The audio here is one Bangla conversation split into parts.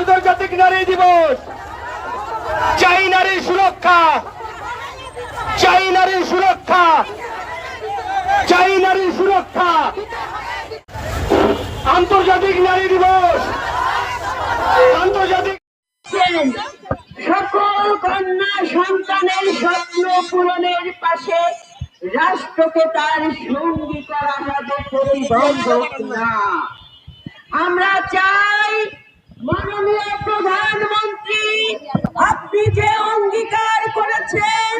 আন্তর্জাতিক নারী দিবস। চাই নারীর সুরক্ষা, চাই নারীর সুরক্ষা, চাই নারীর সুরক্ষা। আন্তর্জাতিক নারী দিবস, আন্তর্জাতিক সকল কন্যা সন্তানের স্বপ্ন পূরণের পাশে রাষ্ট্রকে তার সঙ্গী করা হবে প্রতিবন্ধক না। আমরা চাই মাননীয় প্রধানমন্ত্রী, আপনি যে অঙ্গীকার করেছেন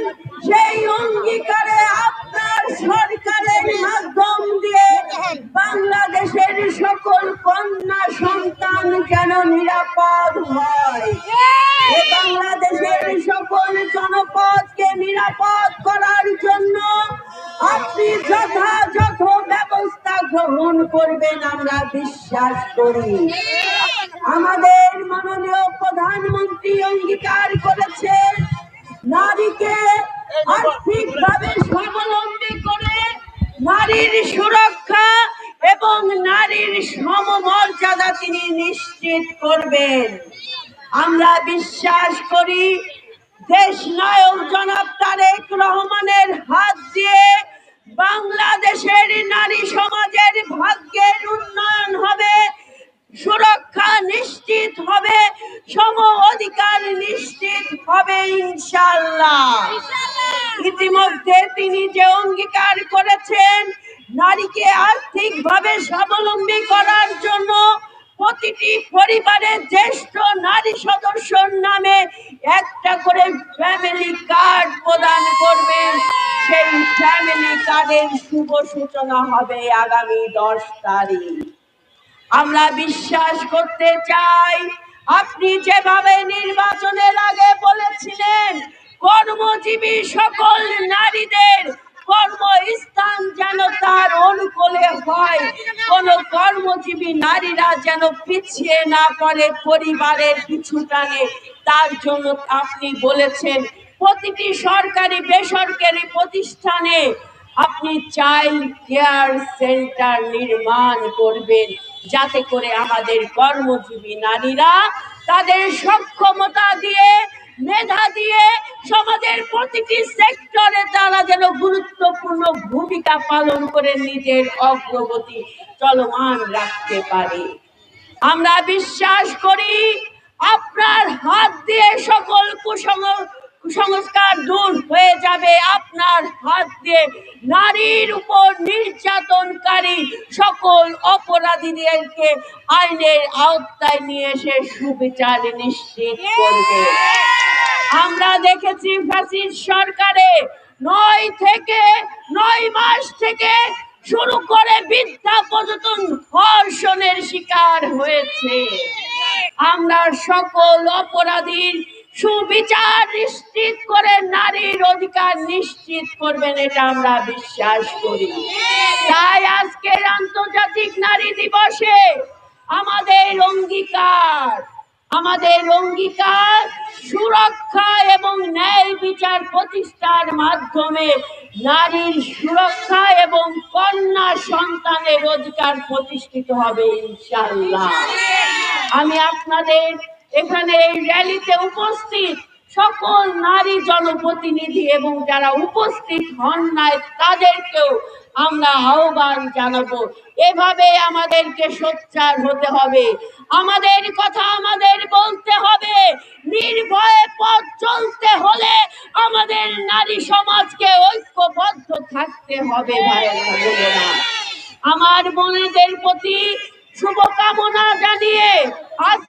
সেই অঙ্গীকারে আপনার সরকারের মাধ্যম দিয়ে বাংলাদেশের সকল কন্যা সন্তান যেন নিরাপদ হয়, বাংলাদেশের সকল জনপদকে নিরাপদ করার জন্য আপনি যথাযথ ব্যবস্থা গ্রহণ করবেন আমরা বিশ্বাস করি। আমাদের মাননীয় প্রধানমন্ত্রী অঙ্গীকার করেছেন নারীকে আর্থিকভাবে স্বাবলম্বী করে নারীর সুরক্ষা এবং নারীর সমমর্যাদা তিনি নিশ্চিত করবেন। আমরা বিশ্বাস করি দেশ নায়ক জনাব তারেক রহমানের হাত দিয়ে বাংলাদেশের নারী সমাজের ভাগ্যের উন্নয়ন হবে, সুরক্ষা নিশ্চিত হবে, সম অধিকার নিশ্চিত হবে ইনশাআল্লাহ। ইতিমধ্যে তিনি যে অঙ্গীকার করেছেন নারীকে আর্থিকভাবে স্বাবলম্বী করার জন্য প্রতিটি পরিবারের জ্যেষ্ঠ নারী সদস্যর নামে একটা করে ফ্যামিলি কার্ড প্রদান করবেন। সেই ফ্যামিলি কার্ডের শুভ সূচনা হবে আগামী 10 তারিখ। আমরা বিশ্বাস করতে চাই আপনি যেভাবে নির্বাচনের আগে বলেছিলেন কর্মজীবী সকল নারীদের কর্মস্থান যেন তার অনুকূলে হয়, কোন কর্মজীবী নারীরা যেন পিছিয়ে না পড়ে পরিবারের পিছুটানে, তার জন্য আপনি বলেছেন প্রতিটি সরকারি বেসরকারি প্রতিষ্ঠানে আপনি চাইল্ড কেয়ার সেন্টার নির্মাণ করবেন, যাতে করে আমাদের কর্মজীবী নারীরা তাদের সক্ষমতা দিয়ে মেধা দিয়ে সমাজের প্রতিটি সেক্টরে তারা যেন গুরুত্বপূর্ণ ভূমিকা পালন করে নিজের অগ্রগতি চলমান রাখতে পারে। আমরা বিশ্বাস করি আপনার হাত দিয়ে সকল কুসংস্কার দূর হয়ে যাবে, আপনার হাত দিয়ে নারীর উপর নির্যাতনকারী সকল অপরাধীদেরকে আইনের আওতায় নিয়ে এসে সুবিচার নিশ্চিত করবে। আমরা দেখেছি ফ্যাসিস্ট সরকারে 9 মাস থেকে শুরু করে বৃদ্ধা পর্যন্ত ধর্ষণের শিকার হয়েছে। আমরা সকল অপরাধীর সুবিচার নিশ্চিত করে নারীর অধিকার নিশ্চিত করবেন, এটা আমরা বিশ্বাস করি। তাই আজকের আন্তর্জাতিক নারী দিবসে আমাদের অঙ্গীকার সুরক্ষা এবং ন্যায় বিচার প্রতিষ্ঠার মাধ্যমে নারীর সুরক্ষা এবং কন্যা সন্তানের অধিকার প্রতিষ্ঠিত হবে ইনশাআল্লাহ। আমি আপনাদের এখানে এই র্যালিতে উপস্থিত সকল নারী জনপ্রতিনিধি এবং যারা উপস্থিত হন নাই তাদেরকেও আমরা আহ্বান জানাবো, এভাবে আমাদেরকে সোচ্চার হতে হবে, আমাদের কথা আমাদের বলতে হবে, নির্ভয়ে পথ চলতে হলে আমাদের নারী সমাজকে ঐক্যবদ্ধ থাকতে হবে। ভাইয়েরা, আমার বোনেদের প্রতি শুভকামনা জানিয়ে আজ